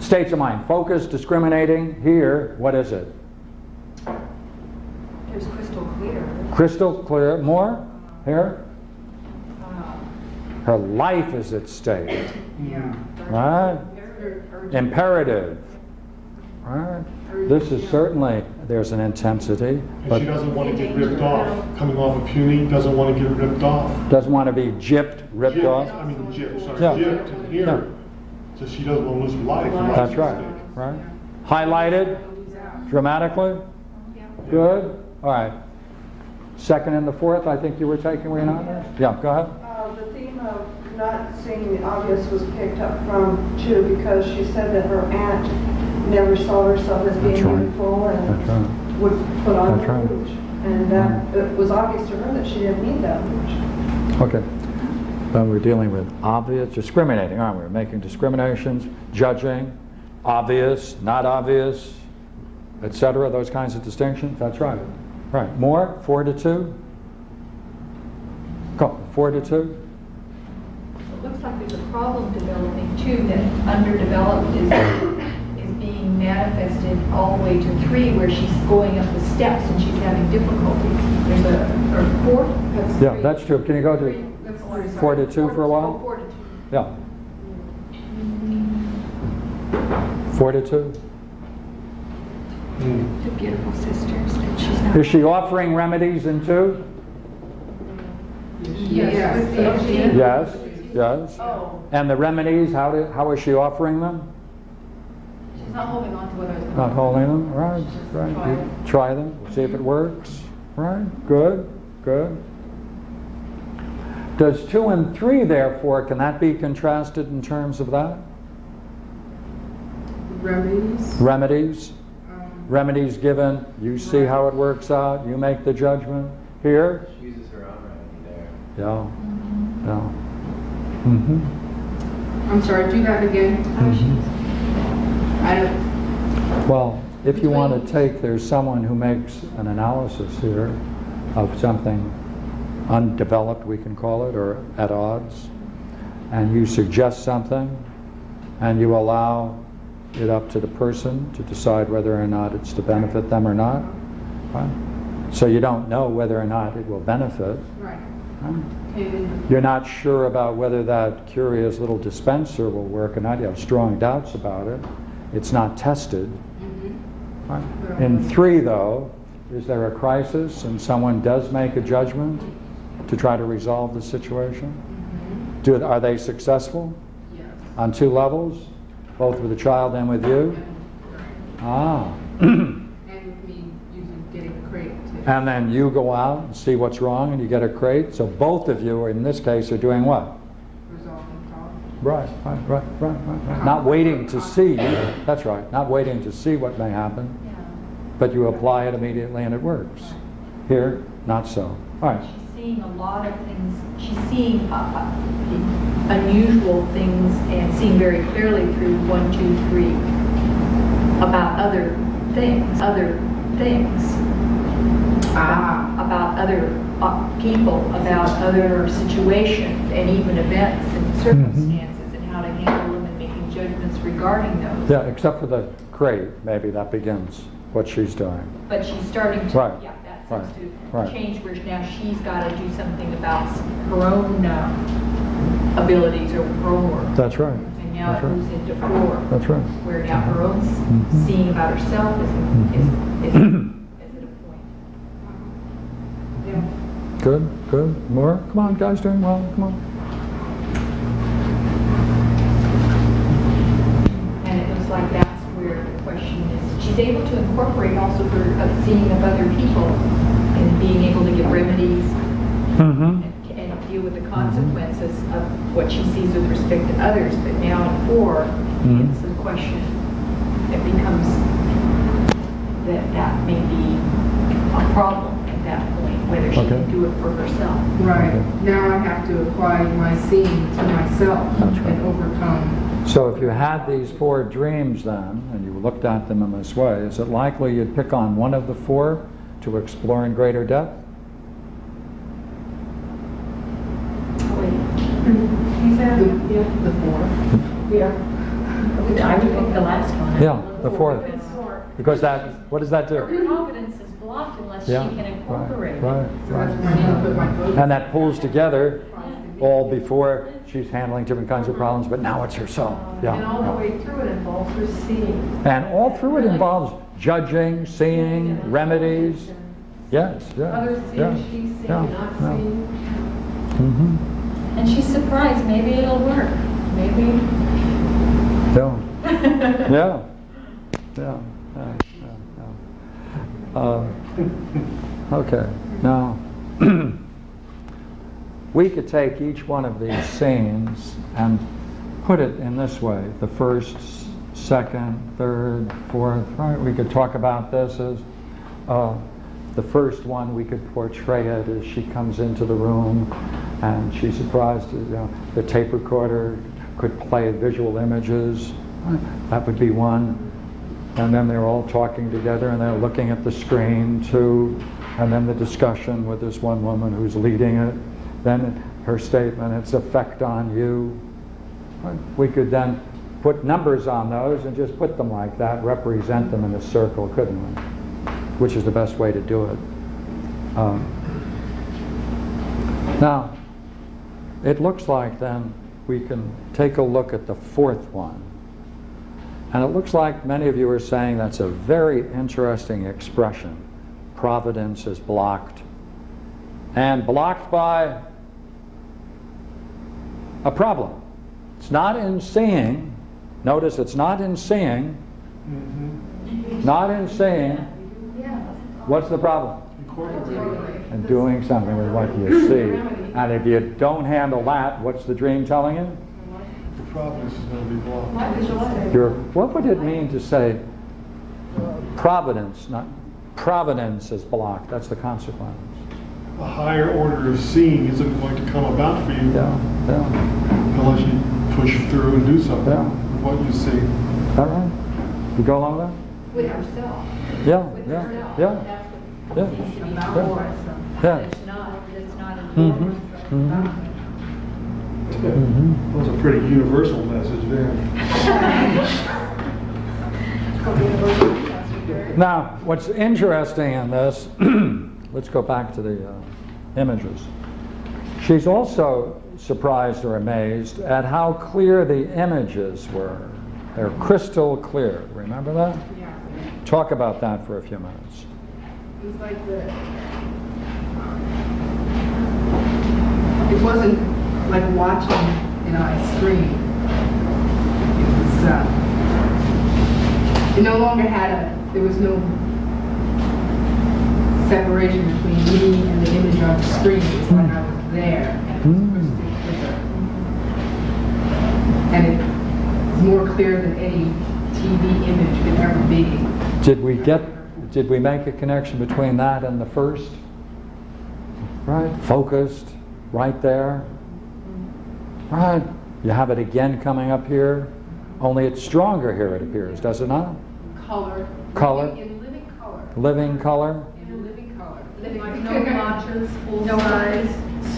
States of mind. Focused, discriminating. Here, what is it? There's crystal clear. Crystal clear. More? Here? Her life is at stake. Yeah. Right? Imperative. Right? This is certainly, there's an intensity. And she doesn't want to get ripped off. Coming off of puny, doesn't want to get ripped off. Doesn't want to be gypped, ripped off. I mean, gypped, sorry, Yeah. gypped and here. Yeah. So she doesn't want to lose her life. Her That's life's at right. stake. Right? Highlighted dramatically. Good. All right. Second and the fourth, I think you were taking, were you not? Yeah, go ahead. The theme of not seeing the obvious was picked up from 2 because she said that her aunt never saw herself as being That's right. beautiful and That's right. would put on That's the right. rouge. And that it was obvious to her that she didn't need that rouge. Okay. But we're dealing with obvious, discriminating, aren't we? We're making discriminations, judging, obvious, not obvious, etc. Those kinds of distinctions. That's right. Right. More? 4 to 2? Go. 4 to 2? It looks like there's a problem developing too, that underdeveloped is being manifested all the way to 3, where she's going up the steps and she's having difficulties. There's or 4. That's Yeah, 3. that's true. Can you go to 4 to 2 for a while? 4 to 2. Yeah. 4 to 2. The beautiful sisters, but she's not. Is she offering remedies in 2? Yes. Yes. Yes. Oh, And the remedies, how is she offering them? she's not holding on to what I was. Not holding them, right, right. You try them, see if it works, right? Good, good. Does 2 and 3, therefore, can that be contrasted in terms of that? Remedies. Remedies? Remedies given, you see how it works out, you make the judgment. Here? She uses her own remedy there. Yeah, yeah. Mm-hmm. I'm sorry, do that again. I don't. Well, if you want to take, there's someone who makes an analysis here of something undeveloped, we can call it, or at odds, and you suggest something, and you allow it up to the person to decide whether or not it's to benefit them or not. Right? So you don't know whether or not it will benefit. Right. Right? And You're not sure about whether that curious little dispenser will work or not. You have strong doubts about it. It's not tested. Right? In 3, though, is there a crisis and someone does make a judgment to try to resolve the situation? Are they successful? yes. On 2 levels? Both with the child and with you? Ah. And with me getting a crate too. And then you go out and see what's wrong and you get a crate. So both of you, in this case, are doing what? Resolving problems. Right. Not waiting to see. That's right. Not waiting to see what may happen. But you apply it immediately and it works. Here, not so. All right. She's seeing a lot of things. She's seeing unusual things and seeing very clearly through 1, 2, 3 about other things, about other people, about other situations and even events and circumstances and how to handle them and making judgments regarding those. Yeah, except for the crate, maybe that begins what she's doing. But she's starting to, Right. yeah, that Right. seems to Right. change where now she's got to do something about her own abilities or her own work. That's right. And now That's it right. moves into 4, That's right. where now her own seeing about herself is at a point. Yeah. Good, good. More? Come on, guys, doing well. Come on. And it looks like that's where the question is. She's able to incorporate also her seeing of other people and being able to give remedies Mm-hmm. and deal with the consequences of what she sees with respect to others. But now in 4, it's the question. It becomes that may be a problem at that point, whether she can do it for herself. Right. Now I have to apply my seeing to myself That's right. and overcome. So if you had these 4 dreams then, and you looked at them in this way, is it likely you'd pick on one of the 4 to explore in greater depth? He said, The 4. Yeah. I would pick the last one. Yeah, the fourth. Because that, what does that do? Her confidence is blocked unless she Yeah, can incorporate it. right, So that's right. where I need to put my focus. And that pulls together all before she's handling different kinds of problems, but now it's herself. Yeah. And all the way through it involves her seeing. And all through it involves judging, seeing, remedies. Yes, yes. Others yeah, seeing, she's seeing, yeah, not yeah. seeing. Mm-hmm. And she's surprised, maybe it'll work. Maybe. Yeah. Yeah. Yeah. Okay, now, we could take each one of these scenes and put it in this way: the first, second, third, fourth, right? We could talk about this as the first one. We could portray it as she comes into the room and she's surprised, you know, the tape recorder could play visual images. That would be one. And then they're all talking together and they're looking at the screen too. And then the discussion with this one woman who's leading it. Then her statement, its effect on you. We could then put numbers on those and just put them like that, represent them in a circle, couldn't we? Which is the best way to do it. Now, it looks like then we can take a look at the fourth one. And it looks like many of you are saying that's a very interesting expression. Providence is blocked. And blocked by a problem. It's not in seeing. Notice it's not in seeing. Not in seeing. What's the problem? Incorporate. And doing something with what you see. And if you don't handle that, what's the dream telling you? The providence is going to be blocked. What would it mean to say providence, not providence is blocked? That's the consequence. A higher order of seeing isn't going to come about for you Yeah, yeah. unless you push through and do something Yeah. with what you see. Is that right? You go along with With herself. that? Yeah, With yeah, herself. yeah, That's yeah. what seems to be About more. more. Yeah. It's not Mhm, important. mhm, That was a pretty universal message there. Now, what's interesting in this, let's go back to the images. She's also surprised or amazed at how clear the images were. They're crystal clear. Remember that? Yeah. Talk about that for a few minutes. It was like it wasn't like watching, you know, a screen. It was, it no longer there was no separation between me and the image on the screen. It was like I was there, and it was crystal clear. And it's more clear than any TV image could ever be. Did we make a connection between that and the first? Right? Focused, right there. Right? You have it again coming up here, only it's stronger here, it appears, does it not? Color. Color. In living color. Living color. In living color. Like no blotches, full size,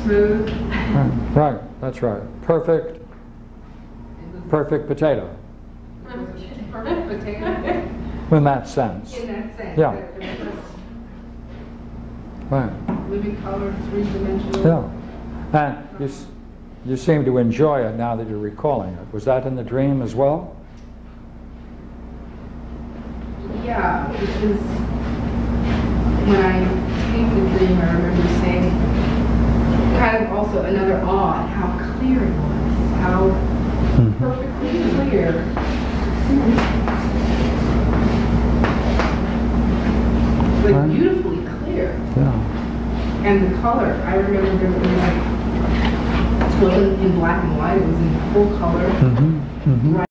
smooth. Right, that's right. Perfect, It was perfect potato, perfect potato. in that sense. In that sense. Yeah. that it was Right, living color, three-dimensional. yeah. And you seem to enjoy it now that you're recalling it. Was that in the dream as well? Yeah, because when I taped the dream, I remember saying, kind of also another awe at how clear it was, how perfectly clear. Like Right. beautifully clear. Yeah. And the color, I remember it was like, it wasn't in black and white, it was in full color. Mm-hmm. Mm-hmm.